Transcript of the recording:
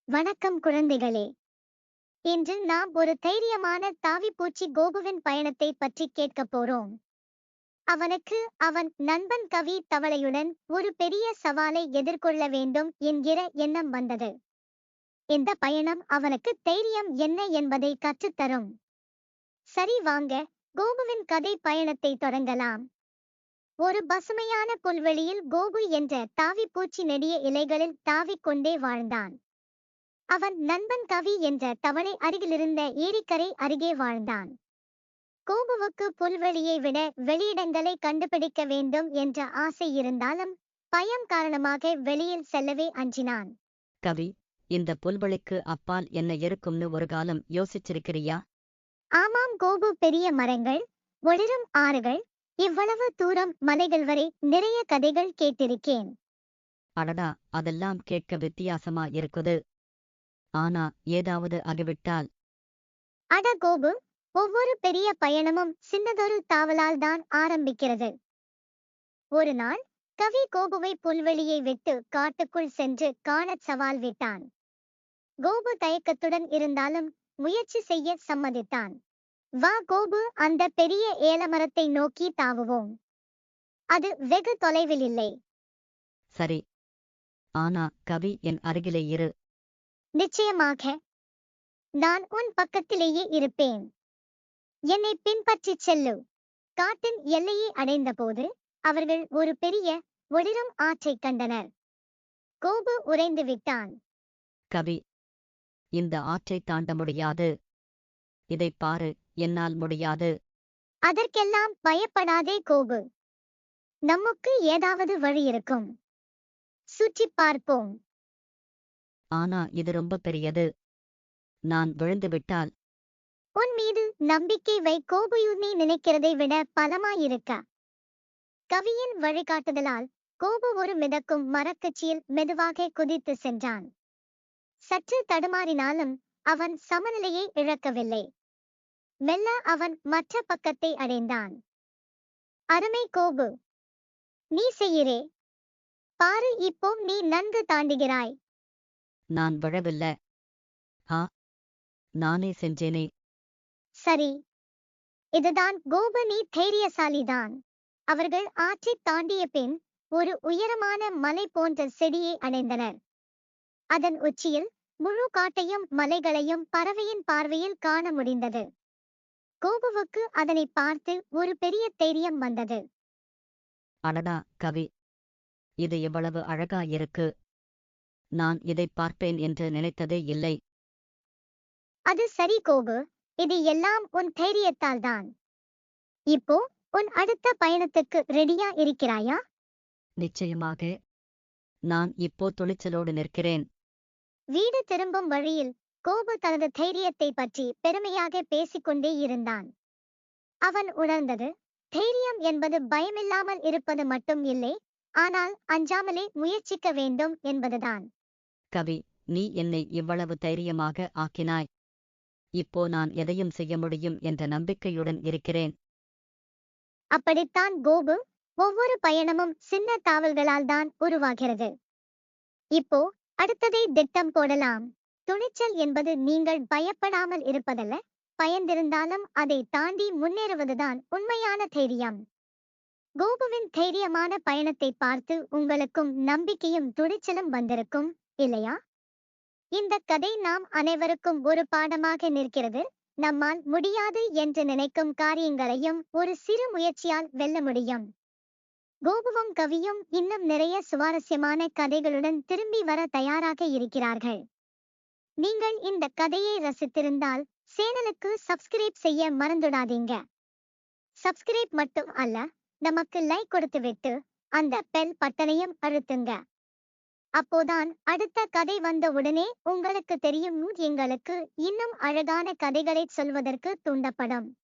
வணக்கம் குழந்தைகளே. இன்று நாம் ஒரு தைரியமான தாவிப்பூச்சி கோபுவின் பயணத்தை பற்றி கேட்கப் போறோம். அவனுக்கு அவன் நண்பன் கவி தவளையுடன் ஒரு பெரிய சவாலை எதிர்கொள்ள வேண்டும் என்கிற எண்ணம் வந்தது. இந்த பயணம் அவனுக்கு தைரியம் என்ன என்பதை கற்றுத்தரும். சரி, வாங்க கோபுவின் கதை பயணத்தை தொடங்கலாம். ஒரு பசுமையான புல்வெளியில் கோபு என்ற தாவிப்பூச்சி நெடிய இலைகளில் தாவிக்கொண்டே வாழ்ந்தான். அவன் நண்பன் கவி என்ற தவளை அருகிலிருந்த ஏரிக்கரை அருகே வாழ்ந்தான். கோபுவுக்கு புல்வெளியை விட வெளியிடங்களை கண்டுபிடிக்க வேண்டும் என்ற ஆசை இருந்தாலும் பயம் காரணமாக வெளியில் செல்லவே அஞ்சினான். கவி, இந்த புல்வெளிக்கு அப்பால் என்ன இருக்கும்னு ஒரு காலம் யோசிச்சிருக்கிறியா? ஆமாம் கோபு, பெரிய மரங்கள், ஒளிரும் ஆறுகள், இவ்வளவு தூரம் மலைகள் வரை நிறைய கதைகள் கேட்டிருக்கேன். அடடா, அதெல்லாம் கேட்க வித்தியாசமா இருக்குது. ஆனா ஏதாவது ஆகிவிட்டால்? அட கோபு, ஒவ்வொரு பெரிய பயணமும் சின்னதொரு தாவலால் தான் ஆரம்பிக்கிறது. ஒரு நாள் கவி கோபுவை புல்வெளியை விட்டு காட்டுக்குள் சென்று காணச் சவால் விட்டான். கோபு தயக்கத்துடன் இருந்தாலும் முயற்சி செய்ய சம்மதித்தான். வா கோபு, அந்த பெரிய ஏலமரத்தை நோக்கி தாவுவோம். அது வெகு தொலைவில் இல்லை. சரி. ஆனா கவி, என் அருகிலே இரு. நிச்சயமாக. நான் உன் பக்கத்திலேயே இருப்பேன். என்னை பின்பற்றிச் செல்லு. காட்டின் எல்லையை அடைந்தபோது அவர்கள் ஒரு பெரிய ஒளிரும் ஆற்றைக் கண்டனர். கோபு உறைந்து விட்டான். கவி, இந்த ஆற்றை தாண்ட முடியாது. இதைப் பாரு, என்னால் முடியாது. அதற்கெல்லாம் பயப்படாதே கோபு. நமக்கு ஏதாவது வழி இருக்கும். சுற்றிப் பார்ப்போம். ஆனா இது ரொம்ப பெரியது. நான் விழுந்து விட்டால்? உன் மீது நம்பிக்கை வை கோபு, நீ நினைக்கிறதை விட பலமாயிருக்க. கவியின் வழிகாட்டுதலால் கோபு ஒரு மிதக்கும் மரக்கச்சியில் மெதுவாக குதித்து சென்றான். சற்று தடுமாறினாலும் அவன் சமநிலையை இழக்கவில்லை. மெல்ல அவன் மற்ற பக்கத்தை அடைந்தான். அருமை கோபு, நீ செய்கிறே பாரு, இப்போ நீ நன்கு தாண்டுகிறாய். நான் விழவில்ல. ஆ, நானே செஞ்சேனே. சரி, இதுதான் கோபு, நீ தைரியசாலிதான். அவர்கள் ஆற்றைத் தாண்டிய பின் ஒரு உயரமான மலை போன்ற செடியை அடைந்தனர். அதன் உச்சியில் முழு காட்டையும் மலைகளையும் பறவையின் பார்வையில் காண முடிந்தது. கோபுவுக்கு அதனை பார்த்து ஒரு பெரிய தைரியம் வந்தது. அடடா கவி, இது எவ்வளவு அழகா இருக்கு. நான் இதைப் பார்ப்பேன் என்று நினைத்ததே இல்லை. அது சரி கோபு, இது எல்லாம் உன் தைரியத்தால் தான். இப்போ உன் அடுத்த பயணத்துக்கு ரெடியா இருக்கிறாயா? நிச்சயமாக. நான் இப்போ துணிச்சலோடு நிற்கிறேன். வீடு திரும்பும் வழியில் கோபு தனது தைரியத்தை பற்றி பெருமையாக பேசிக்கொண்டே இருந்தான். அவன் உணர்ந்தது, தைரியம் என்பது பயமில்லாமல் இருப்பது மட்டும் இல்லை, ஆனால் அஞ்சாமலே முயற்சிக்க வேண்டும் என்பதுதான். கவி, நீ என்னை இவ்வளவு தைரியமாக ஆக்கினாய். இப்போ நான் எதையும் செய்ய முடியும் என்ற நம்பிக்கையுடன் இருக்கிறேன். அப்படித்தான் கோபு, ஒவ்வொரு பயணமும் சின்ன தாவல்களால் தான் உருவாகிறது. இப்போ அடுத்ததை திட்டம் போடலாம். துணிச்சல் என்பது நீங்கள் பயப்படாமல் இருப்பதல்ல, பயந்திருந்தாலும் அதை தாண்டி முன்னேறுவதுதான் உண்மையான தைரியம். கோபுவின் தைரியமான பயணத்தை பார்த்து உங்களுக்கும் நம்பிக்கையும் துணிச்சலும் வந்திருக்கும், இல்லையா? இந்த கதை நாம் அனைவருக்கும் ஒரு பாடமாக நிற்கிறது. நம்மால் முடியாது என்று நினைக்கும் காரியங்களையும் ஒரு சிறு முயற்சியால் வெல்ல முடியும். கோபுவும் கவியும் இன்னும் நிறைய சுவாரஸ்யமான கதைகளுடன் திரும்பி வர தயாராக இருக்கிறார்கள். நீங்கள் இந்த கதையை ரசித்திருந்தால் சேனலுக்கு சப்ஸ்கிரைப் செய்ய மறந்துடாதீங்க. சப்ஸ்கிரைப் மட்டும் அல்ல, நமக்கு லைக் கொடுத்துவிட்டு அந்த பெல் பட்டனையும் அழுத்துங்க. அப்போதான் அடுத்த கதை வந்த உடனே உங்களுக்கு தெரியும், எங்களுக்கு இன்னும் அழகான கதைகளை சொல்வதற்கு தூண்டப்படும்.